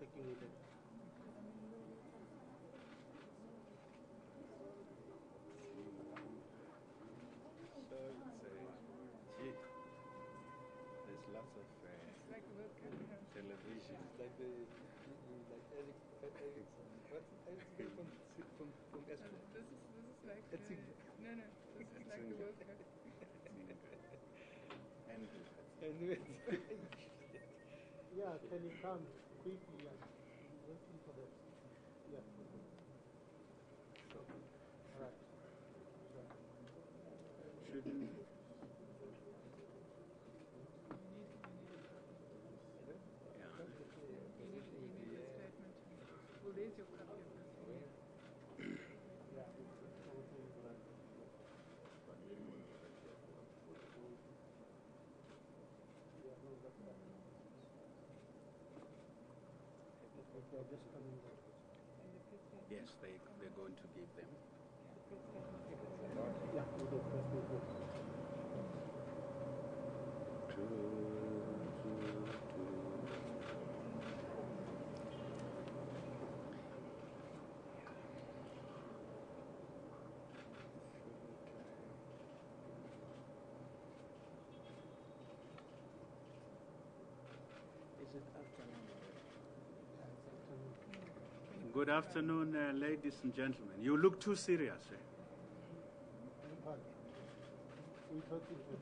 checking with it. So gee, there's lots of It's like a World Cup, yeah. television. It's like Eric from Eskom. This is like It's no, this is like the World Cup. And Yeah, can you come quickly? Yeah. Waiting for that. Yeah. So, all right. Sure. shouldn't You need a statement. Well, there's your copy of this. Yeah. They're just coming back. yes, they're going to give them. Yeah, we did. Let's do it. Is it afternoon? Good afternoon, ladies and gentlemen. You look too serious. Eh? We talking to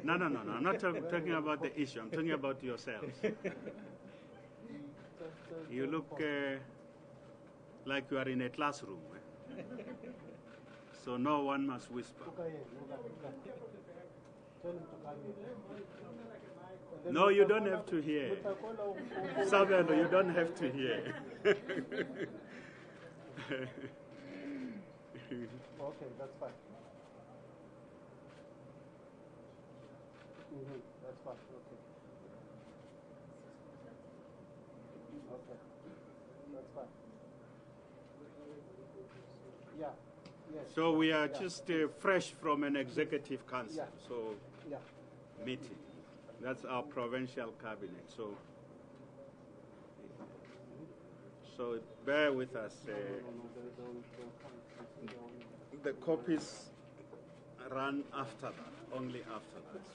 No. I'm not talking about the issue. I'm talking about yourselves. You look like you are in a classroom. Eh? So no one must whisper. Tell him to come here. No, you don't have to hear. Sabelo, you don't have to hear. Okay, that's fine. That's fine. Okay. Okay. That's fine. Yeah. Yes. So we are just fresh from an executive council. Yeah. So Yeah. meeting. That's our provincial cabinet. So bear with us. The copies run after that, only after that.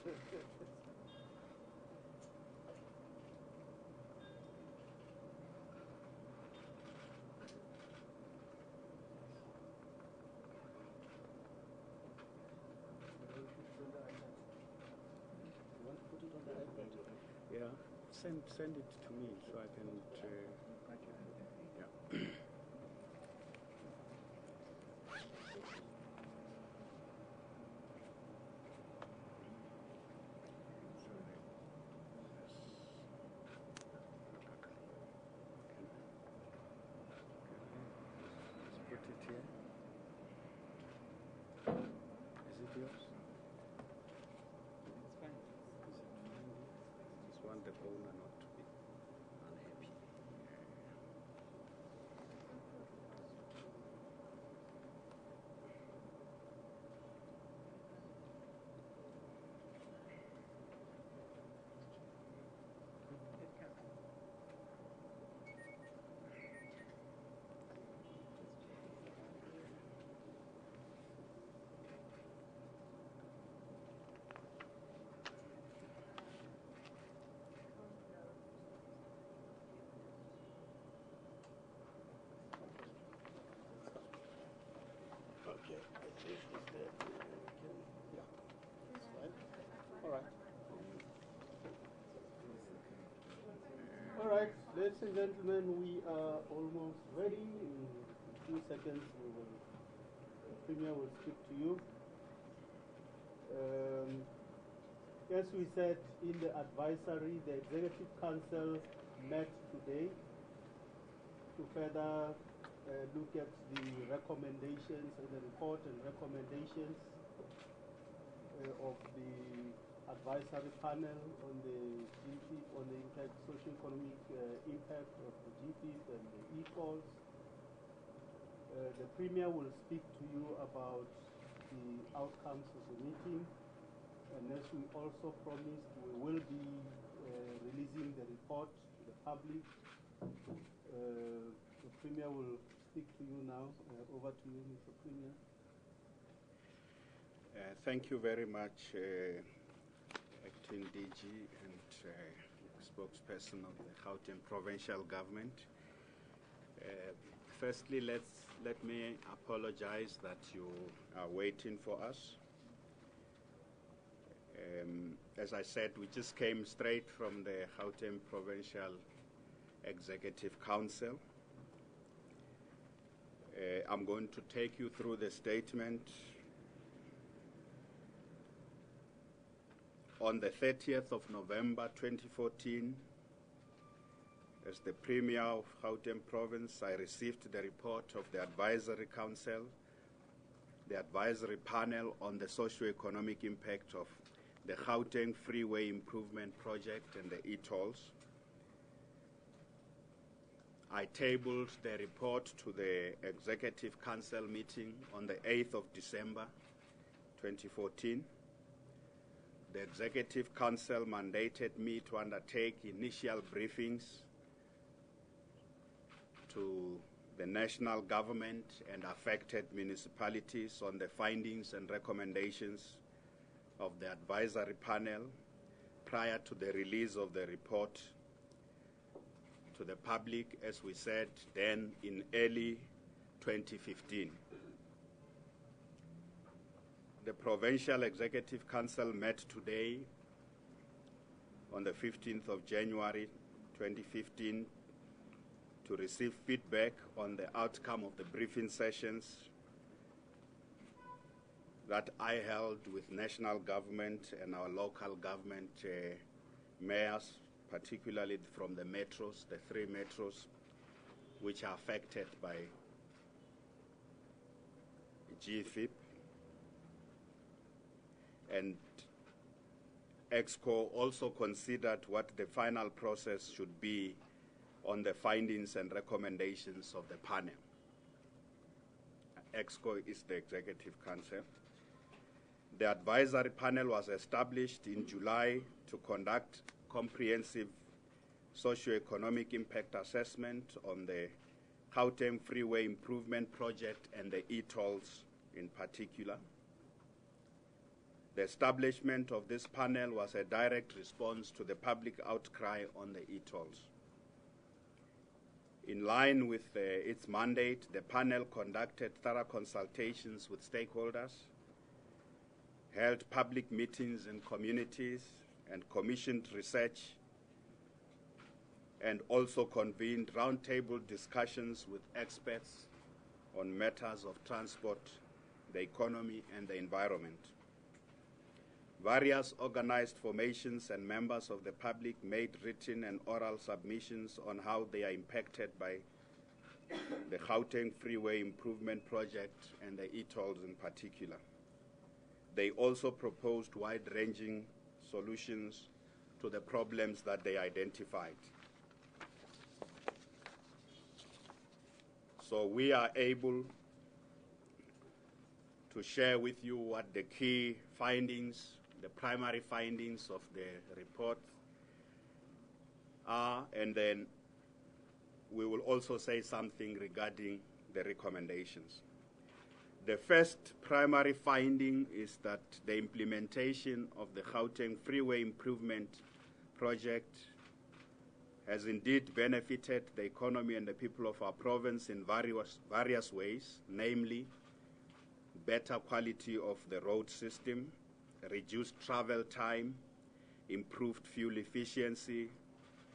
Yeah, send it to me so I can. Yeah. Let's put it here. Is it yours? It's fine. Just want the owner not to be unhappy. Okay. Yeah. That's fine. All right. All right, ladies and gentlemen, we are almost ready. In a few seconds, the Premier will speak to you. As we said in the advisory, the Executive Council met today to further look at the recommendations and the report and recommendations of the advisory panel on the GP, on the impact, socio-economic impact of the GPs and the e-calls. The Premier will speak to you about the outcomes of the meeting. And as we also promised, we will be releasing the report to the public. The Premier will speak to you now. Over to you, Mr. Premier. Thank you very much, Acting DG and spokesperson of the Gauteng Provincial Government. Firstly, let me apologize that you are waiting for us. As I said, we just came straight from the Gauteng Provincial Executive Council. I'm going to take you through the statement. On the 30th of November 2014, as the Premier of Gauteng Province, I received the report of the Advisory Council, the Advisory Panel on the socio-economic impact of the Gauteng Freeway Improvement Project and the e-tolls. I tabled the report to the Executive Council meeting on the 8th of December 2014. The Executive Council mandated me to undertake initial briefings to the national government and affected municipalities on the findings and recommendations of the advisory panel prior to the release of the report to the public, as we said then, in early 2015. The Provincial Executive Council met today on the 15th of January 2015 to receive feedback on the outcome of the briefing sessions that I held with national government and our local government mayors, particularly from the metros, the 3 metros, which are affected by GFIP. And EXCO also considered what the final process should be on the findings and recommendations of the panel. EXCO is the Executive Council. The advisory panel was established in July to conduct comprehensive socio-economic impact assessment on the Gauteng Freeway Improvement Project and the e-tolls in particular. The establishment of this panel was a direct response to the public outcry on the e-tolls. In line with its mandate, the panel conducted thorough consultations with stakeholders, held public meetings in communities, and commissioned research, and also convened roundtable discussions with experts on matters of transport, the economy, and the environment. Various organized formations and members of the public made written and oral submissions on how they are impacted by the Gauteng Freeway Improvement Project and the e-tolls in particular. They also proposed wide-ranging solutions to the problems that they identified. So we are able to share with you what the key findings, the primary findings of the report are, and then we will also say something regarding the recommendations. The first primary finding is that the implementation of the Gauteng Freeway Improvement Project has indeed benefited the economy and the people of our province in various ways, namely better quality of the road system, reduced travel time, improved fuel efficiency,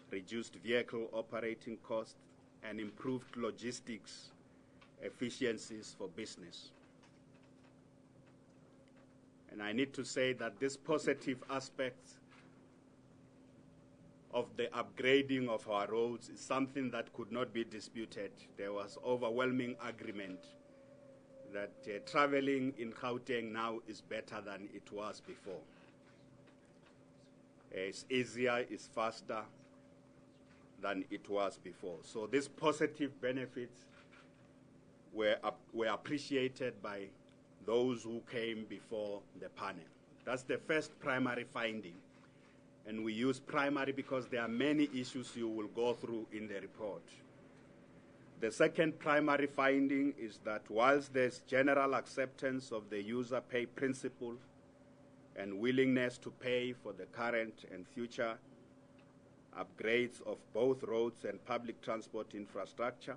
reduced vehicle operating costs, and improved logistics efficiencies for business. And I need to say that this positive aspect of the upgrading of our roads is something that could not be disputed. There was overwhelming agreement that traveling in Gauteng now is better than it was before. It's easier, it's faster than it was before. So these positive benefits were appreciated by those who came before the panel. That's the first primary finding. And we use primary because there are many issues you will go through in the report. The second primary finding is that whilst there's general acceptance of the user pay principle and willingness to pay for the current and future upgrades of both roads and public transport infrastructure,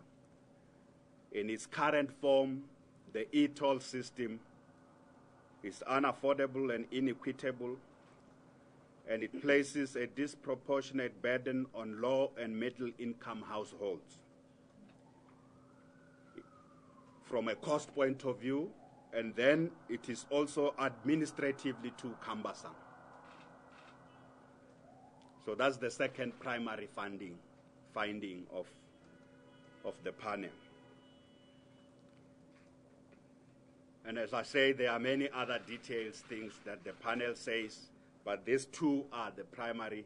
in its current form, the e-toll system is unaffordable and inequitable, and it places a disproportionate burden on low and middle income households. From a cost point of view, and then it is also administratively too cumbersome. So that's the second primary finding of the panel. And as I say, there are many other details, things that the panel says, but these two are the primary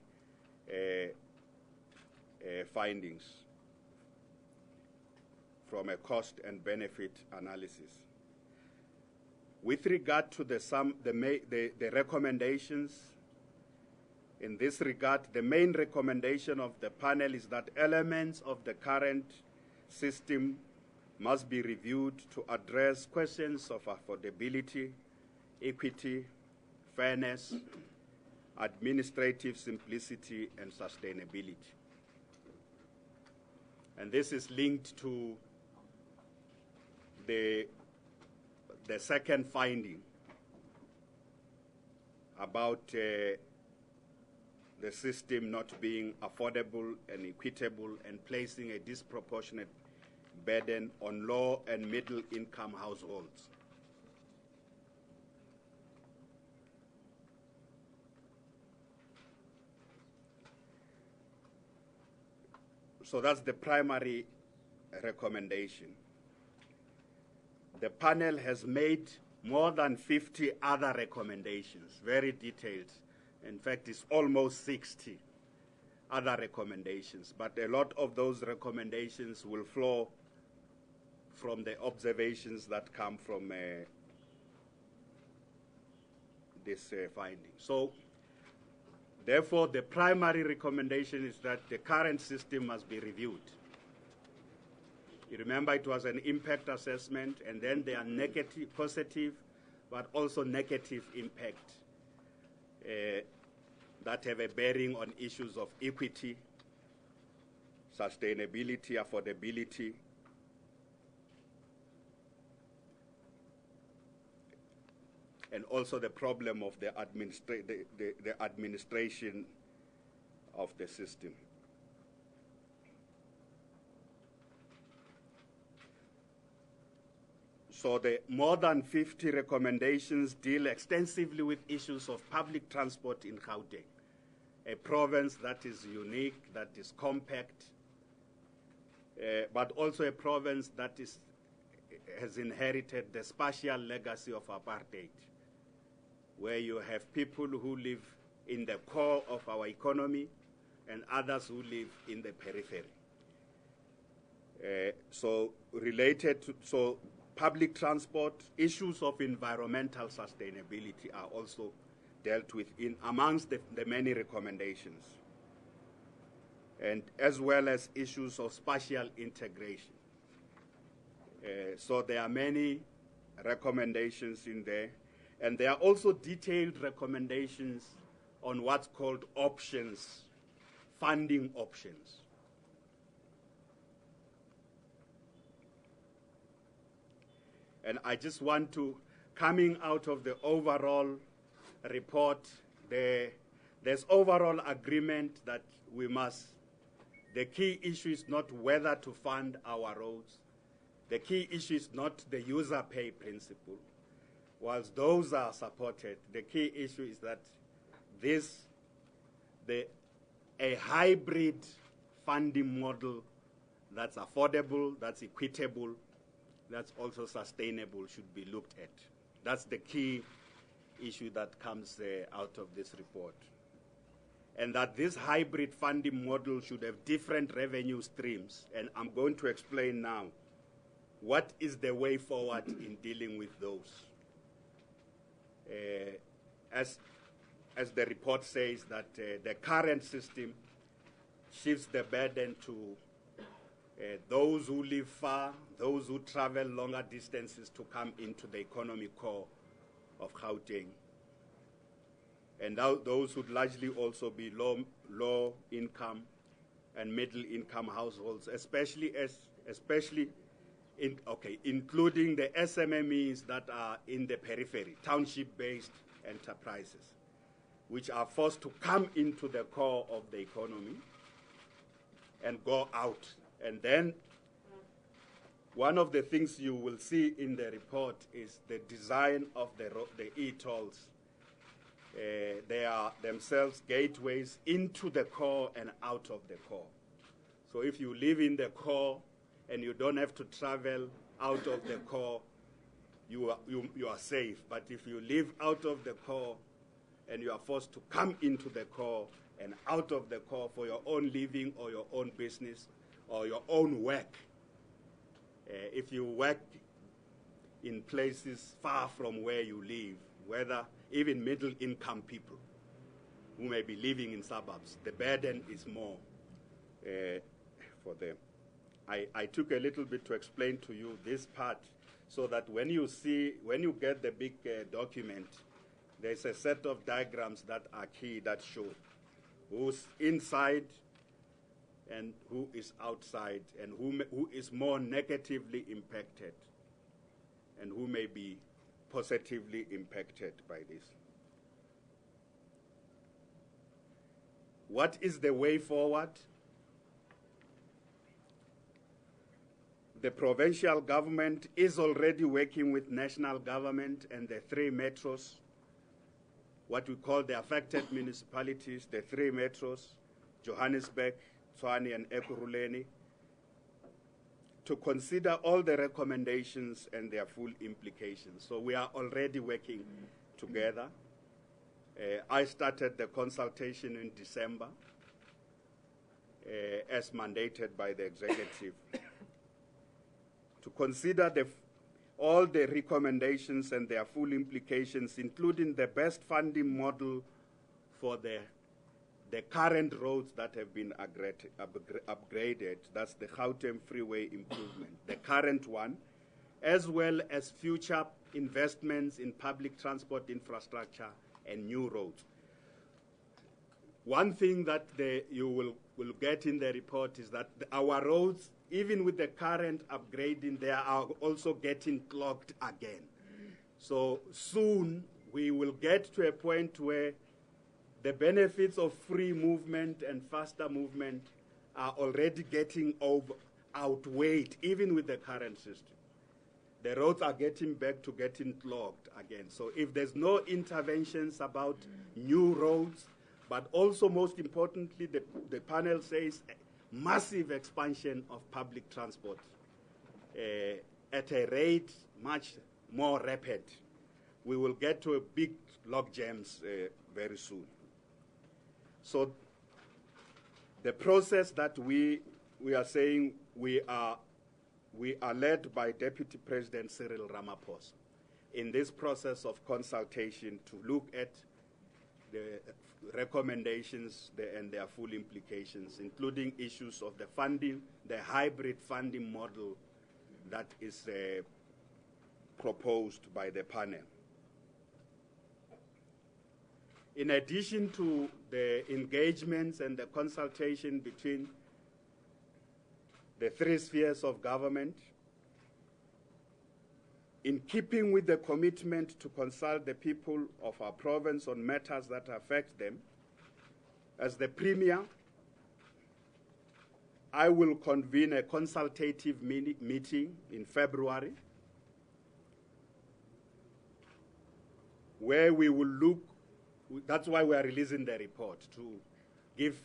findings from a cost and benefit analysis. With regard to the recommendations, in this regard, the main recommendation of the panel is that elements of the current system must be reviewed to address questions of affordability, equity, fairness, administrative simplicity, and sustainability. And this is linked to the second finding about the system not being affordable and equitable and placing a disproportionate burden on low and middle income households. So that's the primary recommendation. The panel has made more than 50 other recommendations, very detailed. In fact, it's almost 60 other recommendations, but a lot of those recommendations will flow from the observations that come from this finding. So, therefore, the primary recommendation is that the current system must be reviewed. You remember it was an impact assessment, and then there are negative, positive, but also negative impact that have a bearing on issues of equity, sustainability, affordability, and also the problem of the administration of the system. So the more than 50 recommendations deal extensively with issues of public transport in Gauteng, a province that is unique, that is compact, but also a province that has inherited the spatial legacy of apartheid, where you have people who live in the core of our economy and others who live in the periphery. So public transport, issues of environmental sustainability are also dealt with amongst the many recommendations, and as well as issues of spatial integration. So there are many recommendations in there, and there are also detailed recommendations on what's called options, funding options. And I just want to, coming out of the overall report, there's overall agreement that the key issue is not whether to fund our roads. The key issue is not the user pay principle. Whilst those are supported, the key issue is that a hybrid funding model that's affordable, that's equitable, that's also sustainable should be looked at. That's the key issue that comes out of this report. And that this hybrid funding model should have different revenue streams. And I'm going to explain now what is the way as the report says, that the current system shifts the burden to those who live far, those who travel longer distances to come into the economic core of Gauteng. And those would largely also be low income and middle income households, including the SMMEs that are in the periphery, township-based enterprises, which are forced to come into the core of the economy and go out. And then one of the things you will see in the report is the design of the e-tolls. They are themselves gateways into the core and out of the core. So if you live in the core and you don't have to travel out of the core, you are safe. But if you live out of the core and you are forced to come into the core and out of the core for your own living or your own business or your own work, if you work in places far from where you live, whether even middle-income people who may be living in suburbs, the burden is more for them. I took a little bit to explain to you this part so that when you get the big document, there's a set of diagrams that are key that show who's inside and who is outside and who is more negatively impacted and who may be positively impacted by this. What is the way forward? The provincial government is already working with national government and the 3 metros, what we call the affected municipalities, the 3 metros, Johannesburg, Tshwane and Ekurhuleni, to consider all the recommendations and their full implications. So we are already working together. I started the consultation in December as mandated by the executive to consider all the recommendations and their full implications, including the best funding model for the current roads that have been upgraded. That's the Gauteng Freeway improvement, the current one, as well as future investments in public transport infrastructure and new roads. One thing that you will get in the report is that our roads, even with the current upgrading, they are also getting clogged again. So soon we will get to a point where the benefits of free movement and faster movement are already getting outweighed, even with the current system. The roads are getting back to getting clogged again. So if there's no interventions about new roads, but also most importantly, the panel says massive expansion of public transport at a rate much more rapid, we will get to a big log jams very soon. So the process that we are saying we are led by Deputy President Cyril Ramaphosa in this process of consultation to look at the recommendations and their full implications, including issues of the funding, the hybrid funding model that is proposed by the panel. In addition to the engagements and the consultation between the 3 spheres of government, in keeping with the commitment to consult the people of our province on matters that affect them, as the Premier, I will convene a consultative meeting in February where we will look. That's why we are releasing the report, to give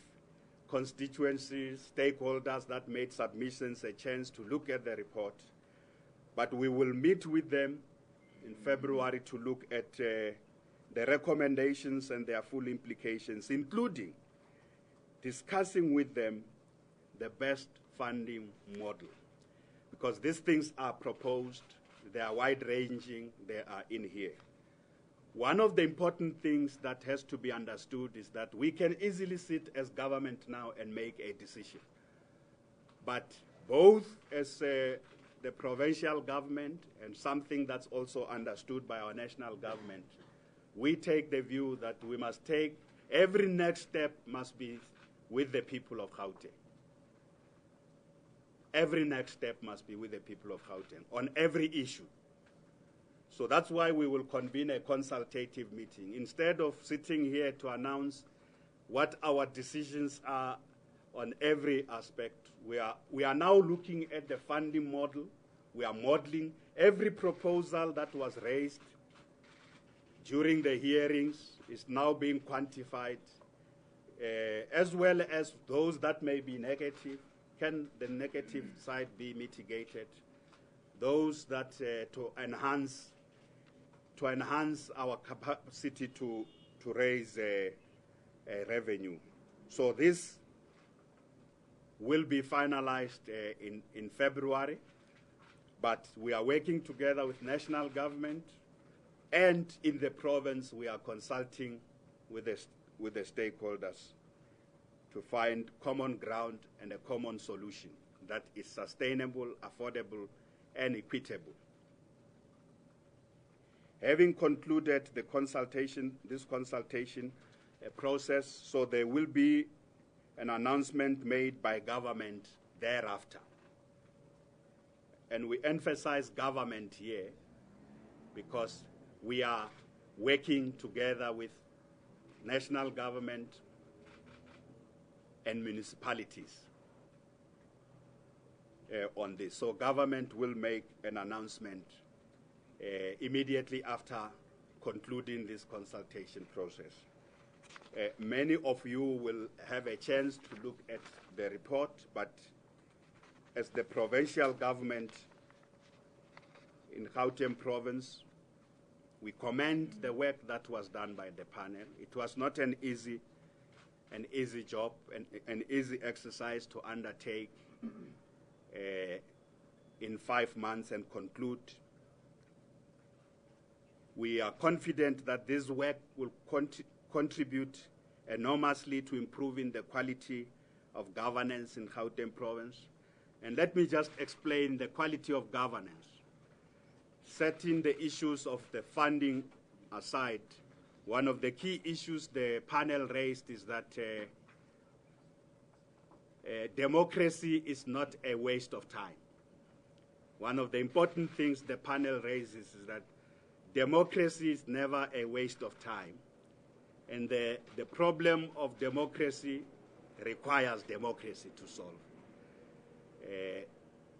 constituencies, stakeholders that made submissions a chance to look at the report. But we will meet with them in February to look at the recommendations and their full implications, including discussing with them the best funding model. Because these things are proposed, they are wide-ranging, they are in here. One of the important things that has to be understood is that we can easily sit as government now and make a decision. But both as the provincial government and something that's also understood by our national government, we take the view that we must take, every next step must be with the people of Gauteng. Every next step must be with the people of Gauteng on every issue. So that's why we will convene a consultative meeting. Instead of sitting here to announce what our decisions are on every aspect, we are now looking at the funding model. We are modeling every proposal that was raised during the hearings is now being quantified, as well as those that may be negative. Can the negative side be mitigated? Those that to enhance our capacity to raise revenue. So this will be finalized in February, but we are working together with national government, and in the province we are consulting with the stakeholders to find common ground and a common solution that is sustainable, affordable, and equitable. Having concluded this consultation process, so there will be an announcement made by government thereafter. And we emphasize government here because we are working together with national government and municipalities on this. So government will make an announcement immediately after concluding this consultation process. Many of you will have a chance to look at the report, but as the provincial government in Gauteng province, we commend the work that was done by the panel. It was not an easy job, an easy exercise to undertake in 5 months and conclude. We are confident that this work will contribute enormously to improving the quality of governance in Gauteng province. And let me just explain the quality of governance. Setting the issues of the funding aside, one of the key issues the panel raised is that democracy is not a waste of time. One of the important things the panel raises is that democracy is never a waste of time. And the problem of democracy requires democracy to solve.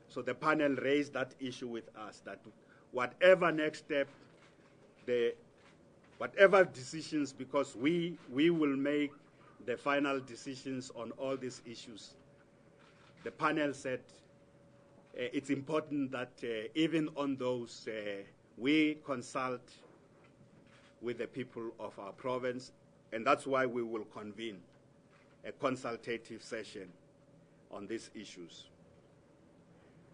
So the panel raised that issue with us, that whatever next step, whatever decisions, because we will make the final decisions on all these issues. The panel said it's important that even on those, we consult with the people of our province, and that's why we will convene a consultative session on these issues.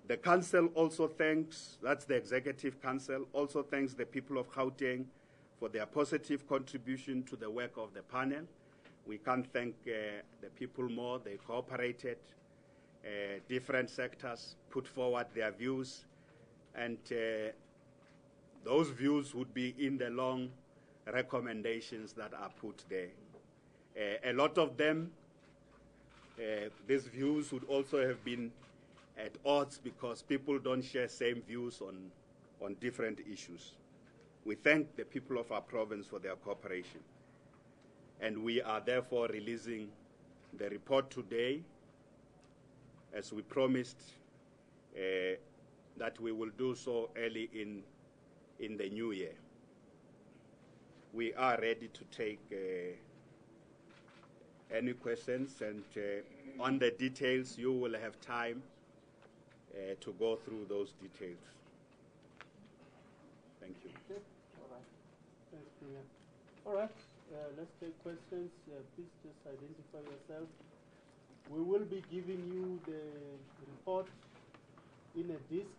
The council also thanks, that's the executive council, also thanks the people of Gauteng for their positive contribution to the work of the panel. We can't thank the people more. They cooperated. Different sectors put forward their views, and those views would be in the long recommendations that are put there. A lot of them, these views would also have been at odds because people don't share same views on different issues. We thank the people of our province for their cooperation. And we are therefore releasing the report today, as we promised that we will do so early in the new year. We are ready to take any questions, and on the details you will have time to go through those details. Thank you. Okay. All right. Thanks, Premier. All right. Let's take questions. Please just identify yourself. We will be giving you the report in a disc.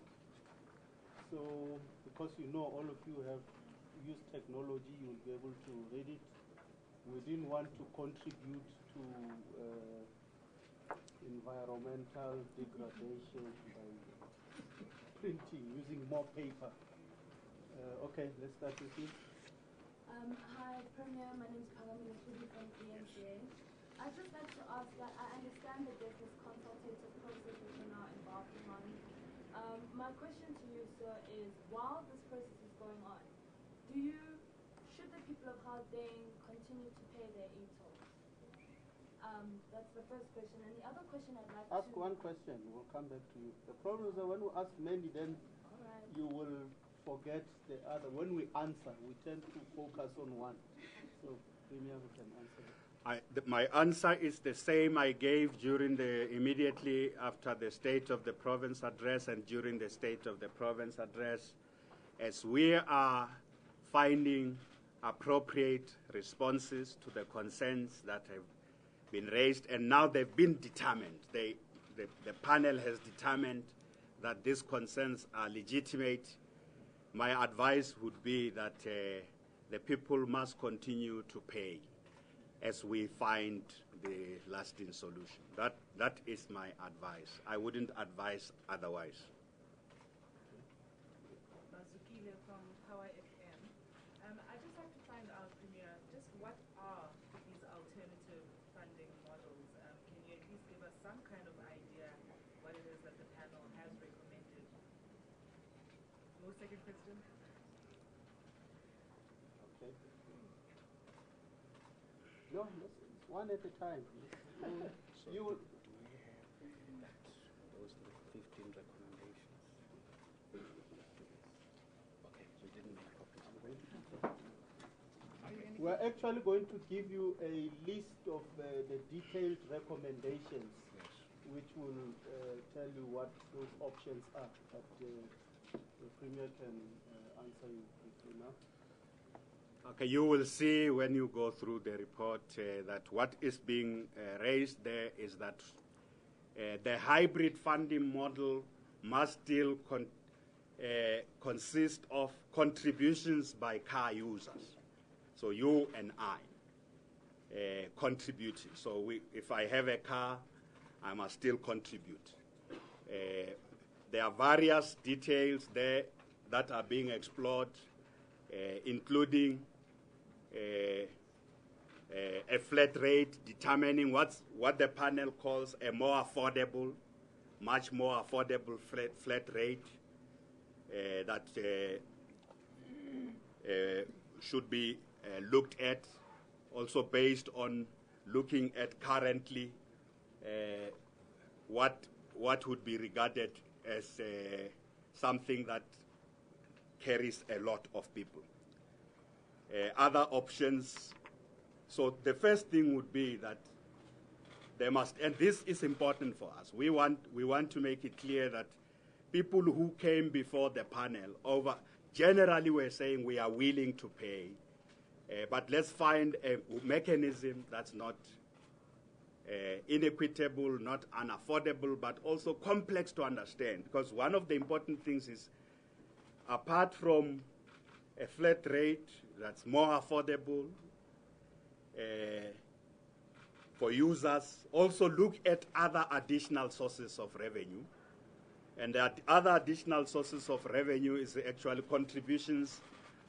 So, because you know all of you have use technology, you'll be able to read it. We didn't want to contribute to environmental degradation by printing, using more paper. Okay, let's start with you. Hi, Premier. My name is Pagamini Sudi from ENCA. I'd just like to ask that I understand that there's this consultative process that you're now embarking on. My question to you, sir, is while this process is going on, should the people of Gauteng continue to pay their e-tolls? That's the first question. And the other question I'd like Ask one question, we'll come back to you. The problem is that when we ask many, then you will forget the other. When we answer, we tend to focus on one. So, Premier, we can answer that. My answer is the same I gave immediately after the State of the Province address and during the State of the Province address. As we are finding appropriate responses to the concerns that have been raised, and now they've been determined. The panel has determined that these concerns are legitimate. My advice would be that the people must continue to pay as we find the lasting solution. That is my advice. I wouldn't advise otherwise. Mazukile from Power FM. I'd just like to find out, Premier, just what are these alternative funding models? Can you at least give us some kind of idea what it is that the panel has recommended? No second question? Okay. No, it's one at a time. So You will. do we have those 15 recommendations? Okay, we didn't make copies. We're actually going to give you a list of the detailed recommendations, which will tell you what those options are. But the Premier can answer you quickly now. Okay, you will see when you go through the report that what is being raised there is that the hybrid funding model must still consist of contributions by car users. So you and I contributing. So if I have a car, I must still contribute. There are various details there that are being explored, including a flat rate, determining what the panel calls a more affordable, much more affordable flat rate that should be looked at, also based on looking at currently what would be regarded as something that carries a lot of people. Other options. So the first thing would be that there must, and this is important for us. We want to make it clear that people who came before the panel generally we're saying we are willing to pay, but let's find a mechanism that's not inequitable, not unaffordable, but also complex to understand. Because one of the important things is, apart from a flat rate that's more affordable for users, also look at other additional sources of revenue. And the other additional sources of revenue is actually contributions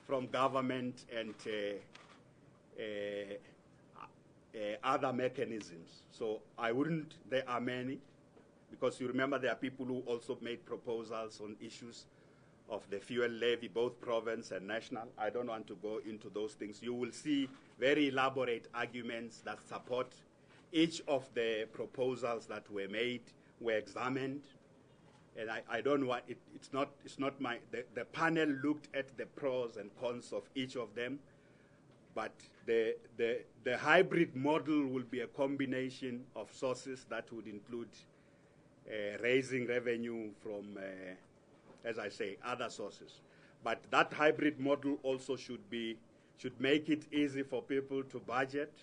from government and other mechanisms. So there are many, because you remember there are people who also made proposals on issues of the fuel levy, both province and national. I don't want to go into those things. You will see very elaborate arguments that support each of the proposals that were made, were examined. And I don't want, it's not my, the panel looked at the pros and cons of each of them, but the hybrid model will be a combination of sources that would include raising revenue from, as I say, other sources. But that hybrid model also should make it easy for people to budget,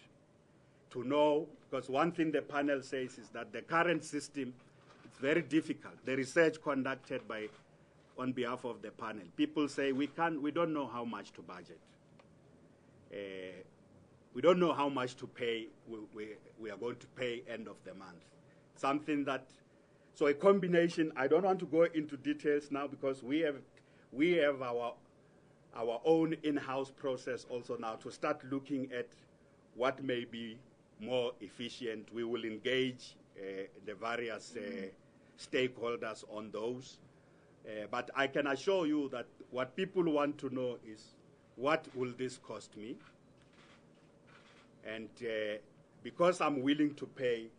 to know, because one thing the panel says is that the current system, it's very difficult. The research conducted by on behalf of the panel. People say we don't know how much to budget. We don't know how much to pay. We are going to pay end of the month. Something that, so a combination. I don't want to go into details now because we have our own in-house process also now to start looking at what may be more efficient. We will engage the various stakeholders on those. But I can assure you that what people want to know is, what will this cost me? And because I'm willing to pay,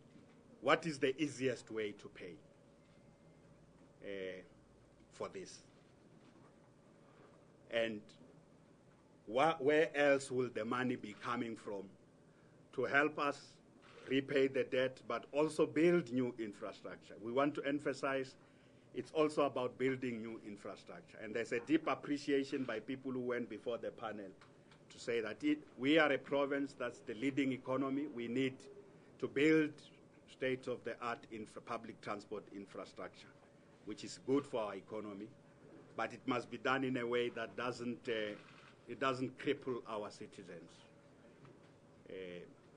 what is the easiest way to pay for this? And where else will the money be coming from to help us repay the debt, but also build new infrastructure? We want to emphasize it's also about building new infrastructure. And there's a deep appreciation by people who went before the panel to say that we are a province that's the leading economy. We need to build state-of-the-art public transport infrastructure, which is good for our economy, but it must be done in a way that doesn't cripple our citizens.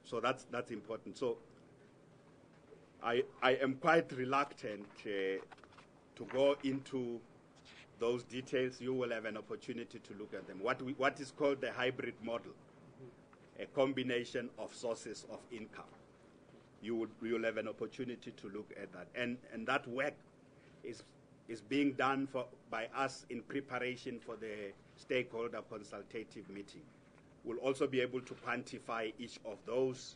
So that's important. So I am quite reluctant to go into those details. You will have an opportunity to look at them. What is called the hybrid model, a combination of sources of income. You will have an opportunity to look at that. And that work is being done by us in preparation for the stakeholder consultative meeting. We'll also be able to quantify each of those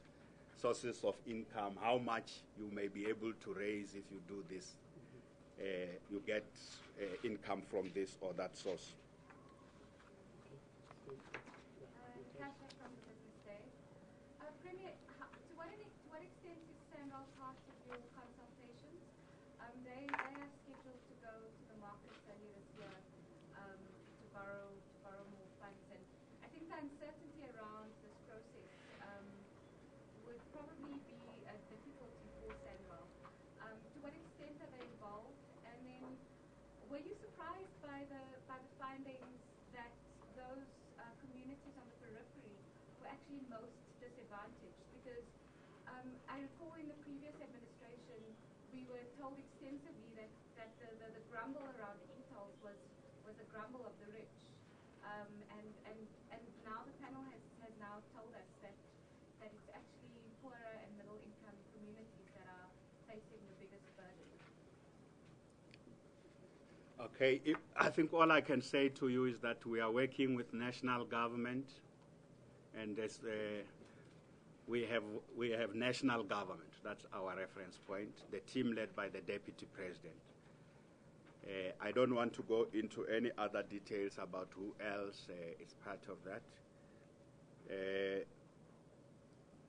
sources of income, how much you may be able to raise if you do this. You get income from this or that source. Kasha from the Business Day. Premier, to what extent is Sandal part of your consultations? They are scheduled to go to the markets early this year to borrow more funds, and I think the uncertainty around this process would probably be a difficulty for Sandal. To what extent are they involved? And then, were you surprised by the findings that those communities on the periphery were actually most disadvantaged? Because I recall in the previous administration, we were told extensively that the grumble around e-tolls was a grumble of the rich. And now the panel has now told us that it's actually poorer and middle income communities that are facing the biggest burden. Okay, I think all I can say to you is that we are working with national government, and we have national government. That's our reference point. The team led by the Deputy President. I don't want to go into any other details about who else is part of that.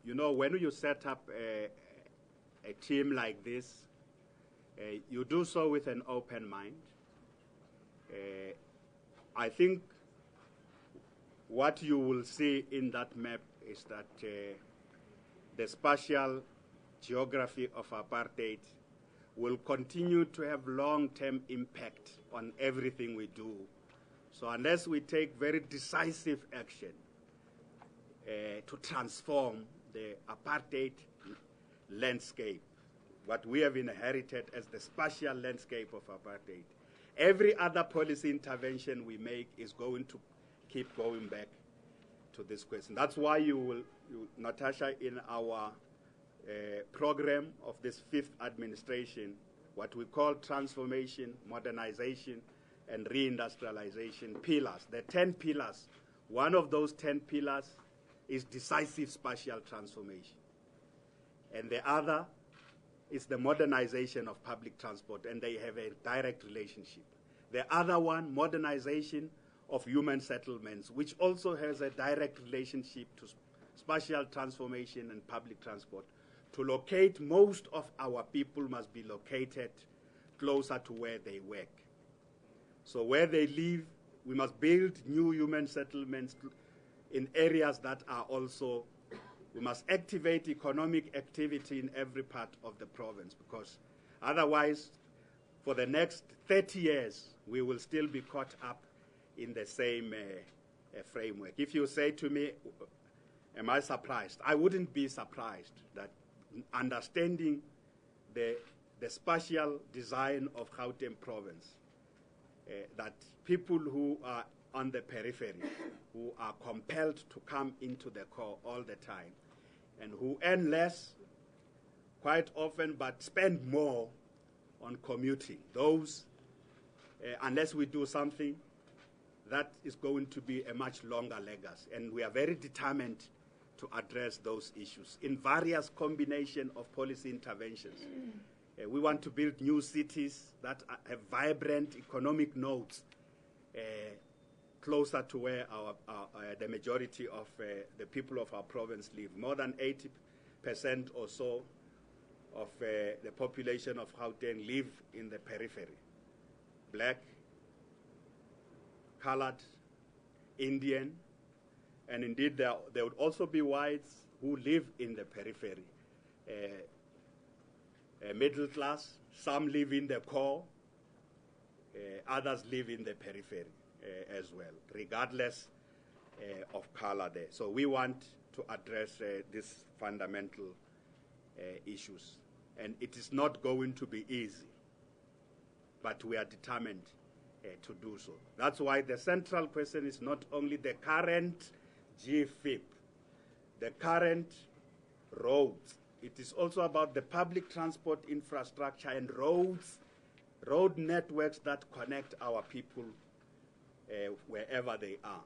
You know, when you set up a team like this, you do so with an open mind. I think what you will see in that map is that the spatial geography of apartheid will continue to have long-term impact on everything we do. So unless we take very decisive action to transform the apartheid landscape, what we have inherited as the spatial landscape of apartheid, every other policy intervention we make is going to keep going back to this question. That's why Natasha, in our program of this fifth administration, what we call transformation, modernization, and reindustrialization pillars, the 10 pillars, one of those 10 pillars is decisive spatial transformation. And the other is the modernization of public transport, and they have a direct relationship. The other one, modernization of human settlements, which also has a direct relationship to spatial transformation and public transport. To locate most of our people must be located closer to where they work. So where they live, we must build new human settlements in areas that are also, we must activate economic activity in every part of the province, because otherwise for the next 30 years, we will still be caught up in the same framework. If you say to me, am I surprised? I wouldn't be surprised that understanding the spatial design of Gauteng province, that people who are on the periphery, who are compelled to come into the core all the time, and who earn less quite often but spend more on commuting. Those, unless we do something, that is going to be a much longer legacy. And we are very determined to address those issues in various combination of policy interventions. We want to build new cities that have vibrant economic nodes closer to where the majority of the people of our province live. More than 80% or so of the population of Gauteng live in the periphery. Black, colored, Indian, and indeed there would also be whites who live in the periphery. Middle class, some live in the core, others live in the periphery as well, regardless of color there. So we want to address these fundamental issues. And it is not going to be easy, but we are determined to do so. That's why the central question is not only the current GFIP, the current roads. It is also about the public transport infrastructure and road networks that connect our people wherever they are.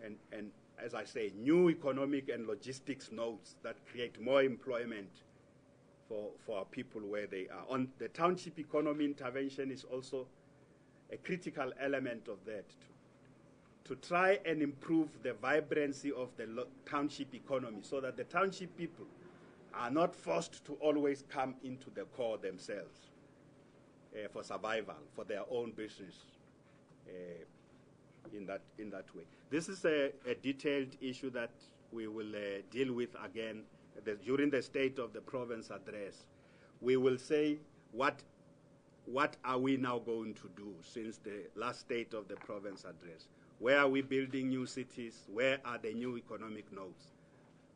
And as I say, economic and logistics nodes that create more employment for our people where they are. On the township economy intervention is also a critical element of that to try and improve the vibrancy of the township economy so that the township people are not forced to always come into the core themselves for survival, for their own business in that way. This is a detailed issue that we will deal with again during the State of the Province address. We will say what are we now going to do since the last State of the Province address? Where are we building new cities? Where are the new economic nodes?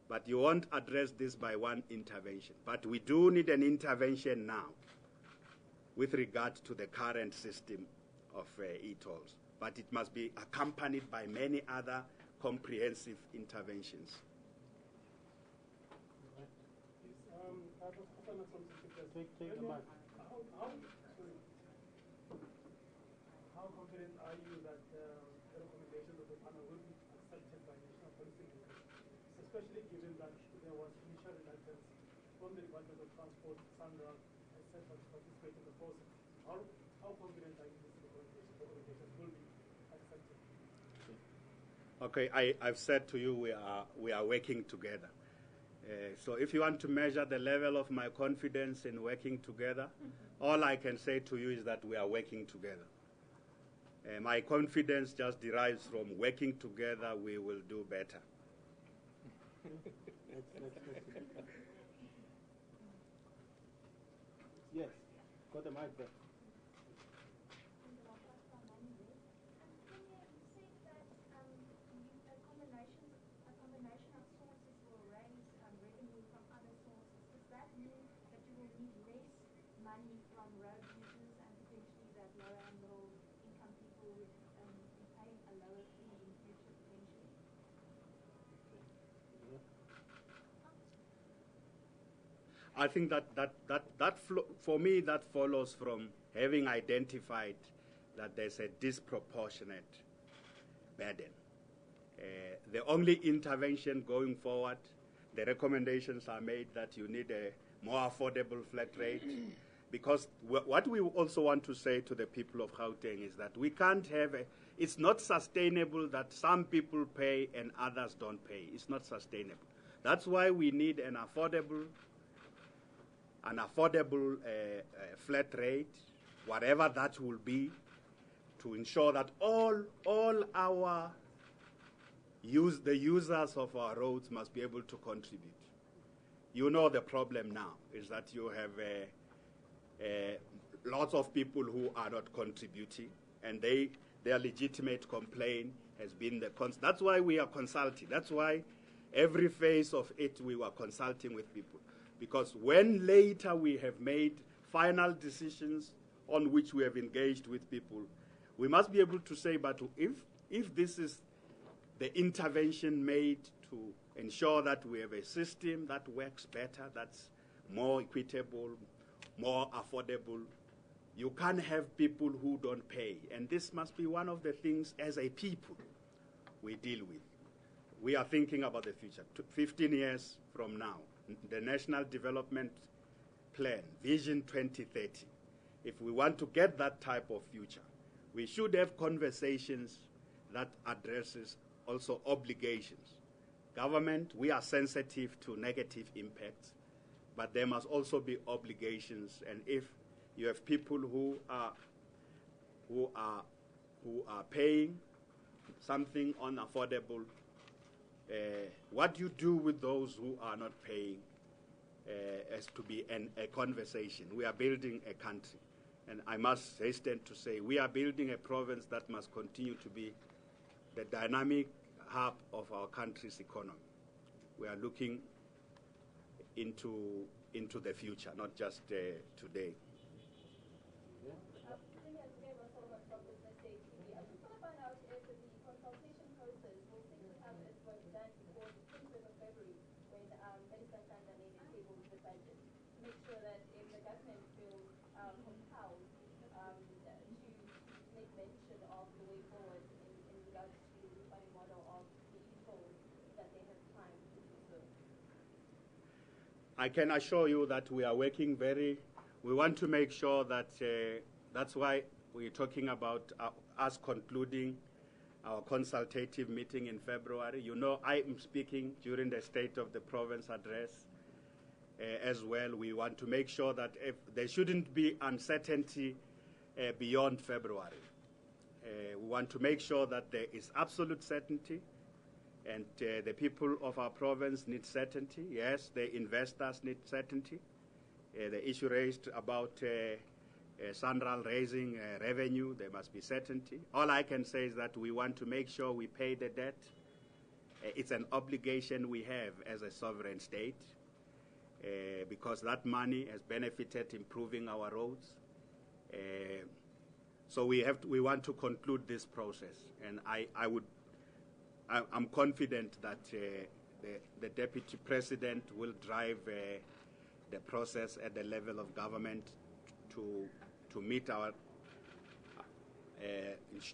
But you won't address this by one intervention. But we do need an intervention now with regard to the current system of e-tolls. But it must be accompanied by many other comprehensive interventions. Take the mic. How confident are you that the recommendations of the panel will be accepted by national policymakers, especially given that there was initial reluctance from the Department of Transport, Sandra, etc., to participate in the process? How confident are you that the recommendations will be accepted? Okay, I've said to you we are working together. So if you want to measure the level of my confidence in working together, all I can say to you is that we are working together. My confidence just derives from working together, we will do better. Yes, got the mic there. Money from road users and potentially that lower and middle income people would be paying a lower fee in future potentially? I think for me that follows from having identified that there's a disproportionate burden. The only intervention going forward, the recommendations are made that you need a more affordable flat rate. Because what we also want to say to the people of Gauteng is that we can't have it's not sustainable that some people pay and others don't pay. It's not sustainable. That's why we need an affordable flat rate, whatever that will be, to ensure that all our the users of our roads must be able to contribute. You know the problem now is that you have lots of people who are not contributing, and their legitimate complaint has been that's why we are consulting. That's why every phase of it we were consulting with people. Because when later we have made final decisions on which we have engaged with people, we must be able to say, but if this is the intervention made to ensure that we have a system that works better, that's more equitable, more affordable, you can't have people who don't pay. And this must be one of the things as a people we deal with. We are thinking about the future. 15 years from now, the National Development Plan, Vision 2030, if we want to get that type of future, we should have conversations that addresses also obligations. Government, we are sensitive to negative impacts, but there must also be obligations. And if you have people who are paying something unaffordable, what you do with those who are not paying has to be a conversation. We are building a country, and I must hasten to say we are building a province that must continue to be the dynamic hub of our country's economy. We are looking into the future, not just today. I can assure you that we are working we want to make sure that, that's why we're talking about us concluding our consultative meeting in February. You know, I am speaking during the State of the Province address as well. We want to make sure that if there shouldn't be uncertainty beyond February. We want to make sure that there is absolute certainty. And the people of our province need certainty. Yes, the investors need certainty. The issue raised about Sanral raising revenue, there must be certainty. All I can say is that we want to make sure we pay the debt. It's an obligation we have as a sovereign state because that money has benefited improving our roads. So we want to conclude this process, and I'm confident that the Deputy President will drive the process at the level of government to meet our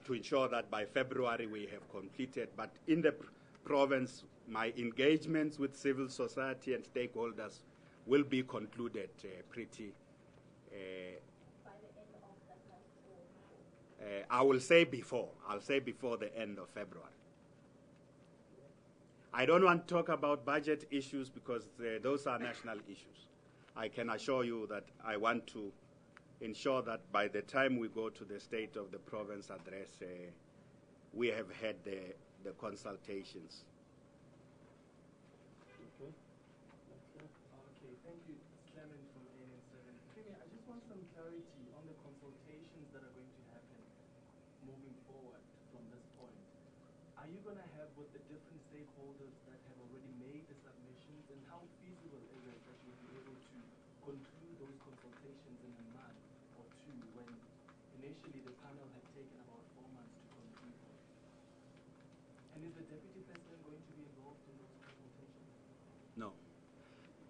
to ensure that by February we have completed. But in the province, my engagements with civil society and stakeholders will be concluded pretty. By the end of the I will say before. I'll say before the end of February. I don't want to talk about budget issues because those are national issues. I can assure you that I want to ensure that by the time we go to the State of the Province address, we have had the consultations. Okay, thank you. Clement from AN7. Premier, I just want some clarity on the consultations that are going to happen moving forward from this point. Are you going to have with the different stakeholders that have already made the submissions, and how feasible is it that you'll be able to conclude those consultations in a month or two when initially the panel had taken about 4 months to conclude? And is the Deputy President going to be involved in those consultations? No.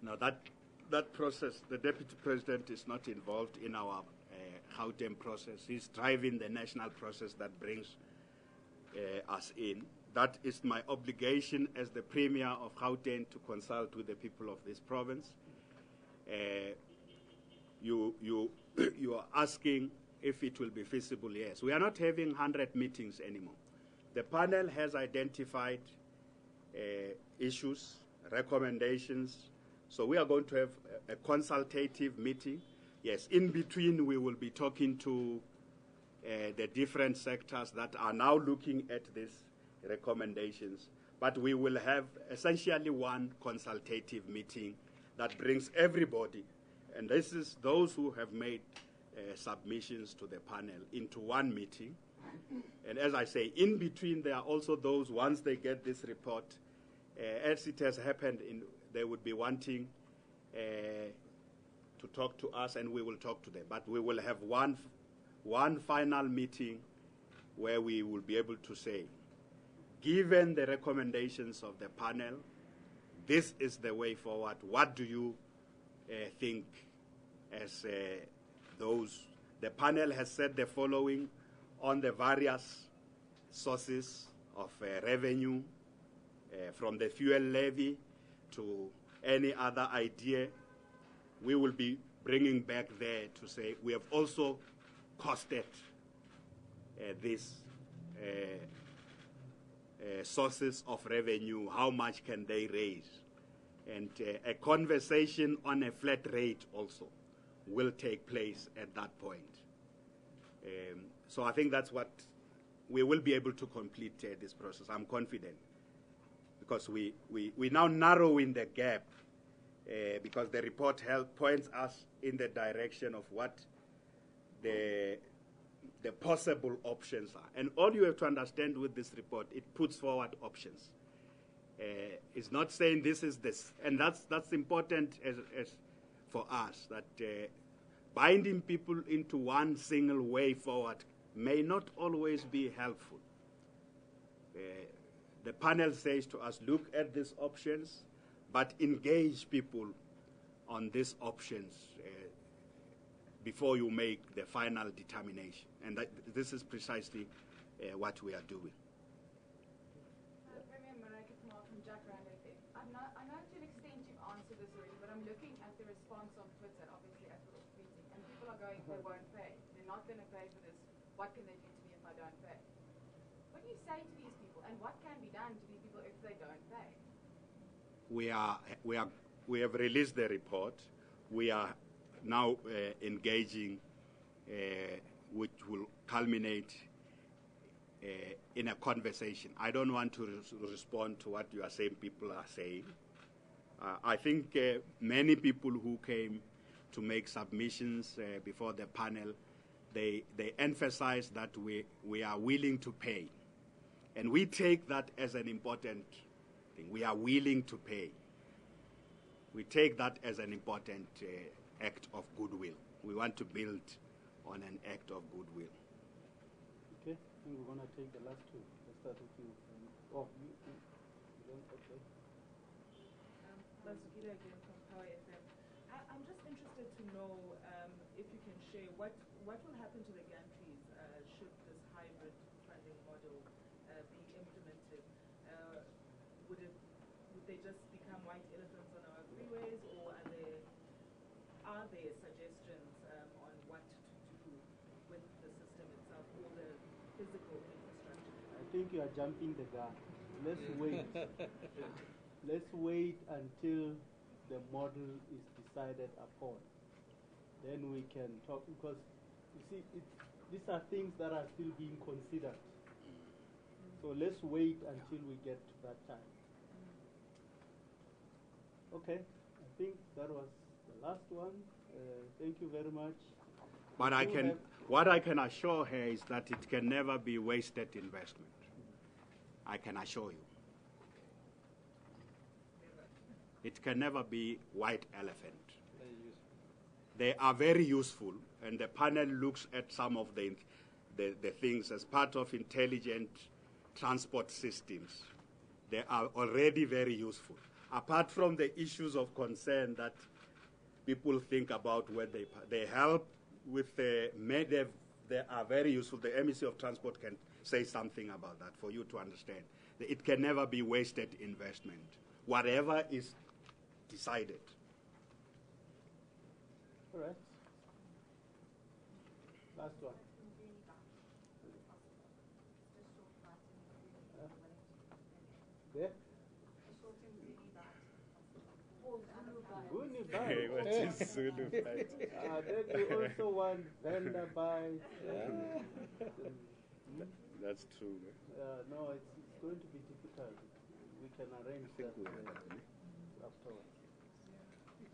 No, that process, the Deputy President is not involved in our Gauteng process. He's driving the national process that brings us in. That is my obligation as the Premier of Gauteng to consult with the people of this province. You are asking if it will be feasible. Yes, we are not having 100 meetings anymore. The panel has identified issues, recommendations. So we are going to have a consultative meeting. Yes, in between we will be talking to the different sectors that are now looking at these recommendations. But we will have essentially one consultative meeting that brings everybody. And this is those who have made submissions to the panel into one meeting. And as I say, in between there are also those, once they get this report, as it has happened, they would be wanting to talk to us, and we will talk to them. But we will have one final meeting where we will be able to say, given the recommendations of the panel, this is the way forward. What do you think as those? The panel has said the following on the various sources of revenue, from the fuel levy to any other idea. We will be bringing back there to say we have also costed these sources of revenue, how much can they raise? And a conversation on a flat rate also will take place at that point. So I think that's what we will be able to complete this process. I'm confident, because we now narrowing the gap, because the report points us in the direction of what the possible options are. And all you have to understand with this report, it puts forward options. It's not saying this is this. And that's important as for us, that binding people into one single way forward may not always be helpful. The panel says to us, look at these options, but engage people on these options before you make the final determination. And this is precisely what we are doing. Premier Marika Kamal from Jack Rand FM. I know to an extent you've answered this already, but I'm looking at the response on Twitter, obviously, as we're all tweeting, and people are going, they won't pay. They're not going to pay for this. What can they do to me if I don't pay? What do you say to these people, and what can be done to these people if they don't pay? We have released the report. We are now engaging, which will culminate in a conversation. I don't want to respond to what you are saying people are saying. I think many people who came to make submissions before the panel, they emphasize that we are willing to pay. And we take that as an important thing. We are willing to pay. We take that as an important act of goodwill. We want to build on an act of goodwill. Okay, I think we're going to take the last two. Let's start with you. Oh, you don't, okay. Basukida again from Power FM. I'm just interested to know if you can share what will happen to the gantries should this hybrid funding model be implemented. Would they just become white elephants on our freeways, or are there suggestions on what to do with the system itself, or the physical infrastructure? I think you are jumping the gun. Let's wait. Let's wait until the model is decided upon. Then we can talk, because you see, these are things that are still being considered. So let's wait until we get to that time. Okay, I think that was the last one. Thank you very much. But what I can assure her is that it can never be wasted investment. I can assure you. It can never be white elephant. They are very useful, and the panel looks at some of the things as part of intelligent transport systems. They are already very useful. Apart from the issues of concern that people think about when they help with they are very useful. The MEC of Transport can say something about that for you to understand. It can never be wasted investment, whatever is decided. All right. Last one. There? Hey, what is Zulu fight? Then you also want vendor buys. That's true. No, it's going to be difficult. We can arrange that afterwards.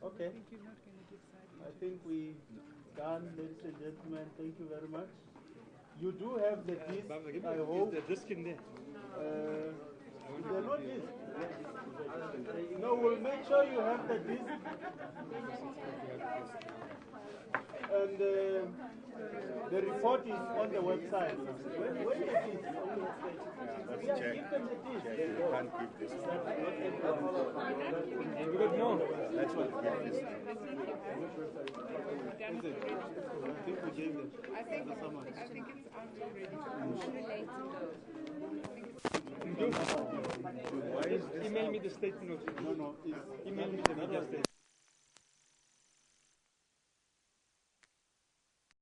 Okay. I think we done, ladies and gentlemen. Thank you very much. You do have the disc, I hope. Is the disc in there? They're not disc. No, we'll make sure you have the disc. And the report is on the website. When is it? Let's We have check. given the disc. Check. You can't give this. Because no. Let's not give this. I think we gave them. I think it's on already. Email me the statement of No, it's email me the media statement.